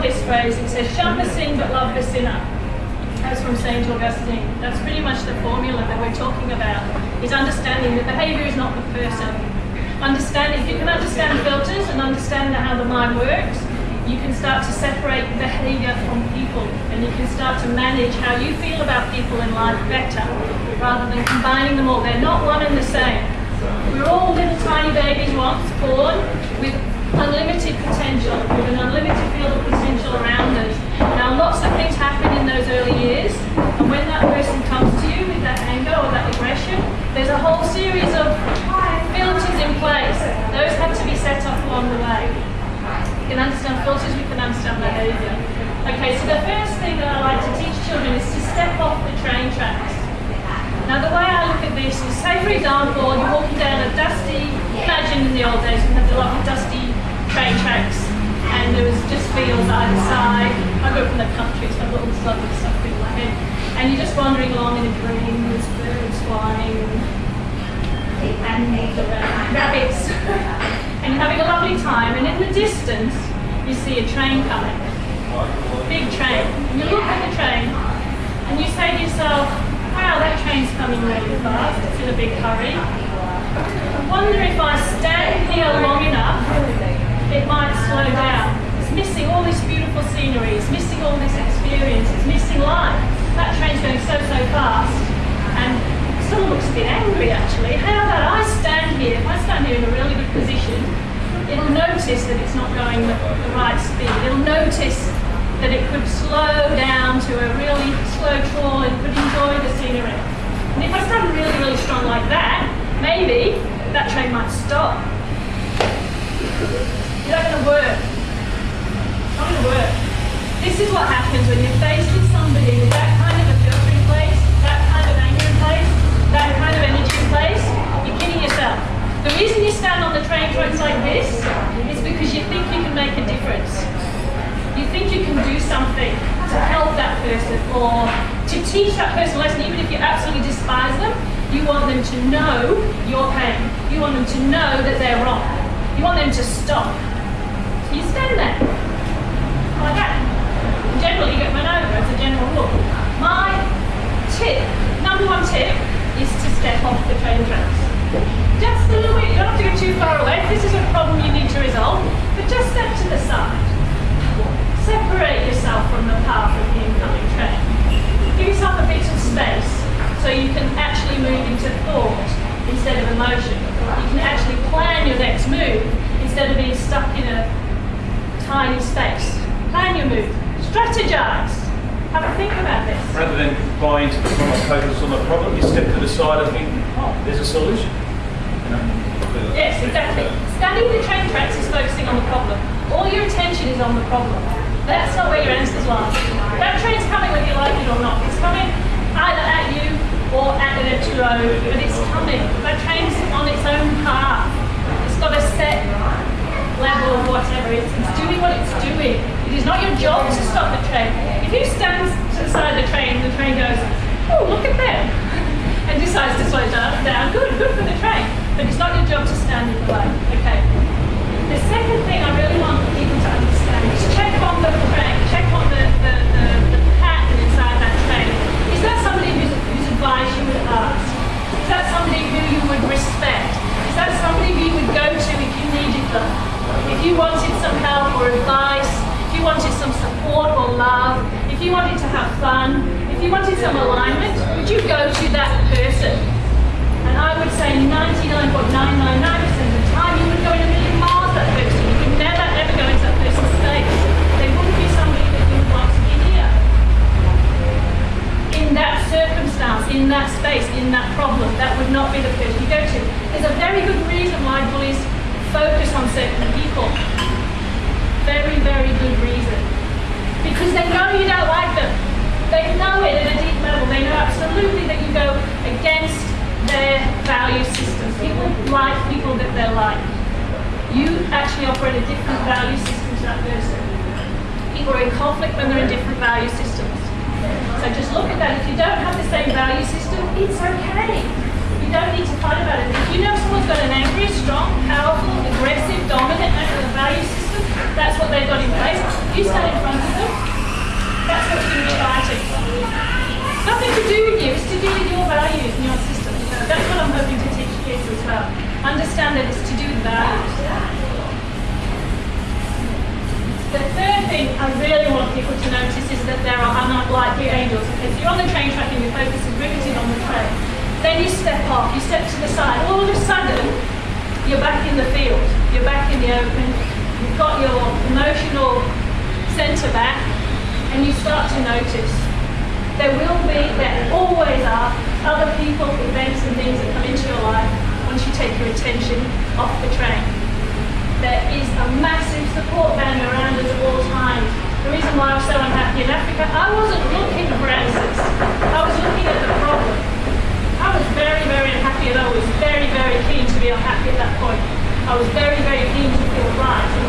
love this phrase. It says, shun the sin but love the sinner. That's from St. Augustine. That's pretty much the formula that we're talking about, is understanding that behaviour is not the person. If you can understand filters and understand how the mind works, you can start to separate behaviour from people, and you can start to manage how you feel about people in life better, rather than combining them all. They're not one and the same. We're all little tiny babies once born with unlimited potential, with an unlimited field of potential around us. Now lots of things happen in those early years, and when that person comes to you with that anger or that aggression, there's a whole series of filters in place. Those have to be set up along the way. We can understand filters, we can understand behaviour. Okay, so the first thing that I like to teach children is to step off the train tracks. Now the way I look at this is, say for example, you're walking down a dusty, imagine in the old days we had the lovely dusty train tracks and there was just fields either side. I grew up in the country, so I've got all this lovely stuff in my head. And you're just wandering along in a green, there's birds flying, and rabbits. And you're having a lovely time, and in the distance you see a train coming. Big train. And you look at the train and you say to yourself, wow, that train's coming really fast, it's in a big hurry. I wonder if I stand here long enough, it might slow down. It's missing all this beautiful scenery, it's missing all this experience, it's missing life. That train's going so fast, and it sort of looks a bit angry actually. How about I stand here, if I stand here in a really good position, it'll notice that it's not going the right speed. It'll notice that it could slow down to a really slow crawl and could enjoy the scenery. And if I stand really strong like that, maybe that train might stop. Is that going to work? It's not going to work. This is what happens when you're faced with somebody with that kind of a filter in place, that kind of anger in place, that kind of energy in place. You're kidding yourself. The reason you stand on the train tracks like this is because you think you can make a difference. You think you can do something to help that person or to teach that person a lesson, even if you absolutely despise them. You want them to know your pain. You want them to know that they're wrong. You want them to stop. So you stand there, like that. Generally, you get run over as a general rule. My tip, number one tip, is to step off the train tracks. Just a little bit. You don't have to go too far away. If this is a problem you need to resolve, but just step to the side. Separate yourself from the path of the incoming train. Give yourself a bit of space so you can actually move into thought instead of emotion. You can actually plan your next move instead of being stuck in a tiny space. Plan your move. Strategize. Have a think about this. Rather than buy into the focus on the problem, you step to the side and think, oh, there's a solution. You know? Yes, exactly. Standing in the train tracks is focusing on the problem. All your attention is on the problem. That's not where your answers lie. That train's coming whether you like it or not. It's coming either at you or at an empty road, but it's coming. That train's on its own path. It's got a set level of whatever. It's doing what it's doing. It is not your job to stop the train. If you stand to the side of the train goes, oh, look at them, and decides to slow down, good for the train. But it's not your job to stand in the way. Okay. The second thing I really want people to understand is check on the train, check on the pattern inside that train. Is that somebody whose advice you would ask? Is that somebody who you would respect? Is that somebody who you would go to if you needed them? If you wanted some help or advice, if you wanted some support or love, if you wanted to have fun, if you wanted some alignment, would you go to that person? And I would say 99.999% of the time you would go in a million miles that person. You would never ever go into that person's space. They wouldn't be somebody that you would want to be near. In that circumstance, in that space, in that problem, that would not be the person you go to. There's a very good reason why bullies focus on certain people. Very good reason. Because they know you don't like them. They know it at a deep level. They know absolutely that you go against their value systems. People like people that they're like. You actually operate a different value system to that person. People are in conflict when they're in different value systems. So just look at that. If you don't have the same value system, it's okay. You don't need to fight about it. If you know someone's got an angry, strong, powerful, aggressive, dominant value system, that's what they've got in place. You stand in front of them. That's what you're going to be fighting. Nothing to do with you, it's to do with your values and your system. That's what I'm hoping to teach kids as well. Understand that it's to do with values. The third thing I really want people to notice is that there are unlikely angels. Okay, so you're on the train track and your focus is riveted on the train. Then you step off, you step to the side. All of a sudden, you're back in the field. You're back in the open. You've got your emotional centre back, and you start to notice. There always are other people, events and things that come into your life once you take your attention off the train. There is a massive support band around us at all times. The reason why I was so unhappy in Africa, I wasn't looking for answers. I was looking at the problem. I was very, very unhappy, and I was very, very keen to be unhappy at that point. I was very, very keen to feel right.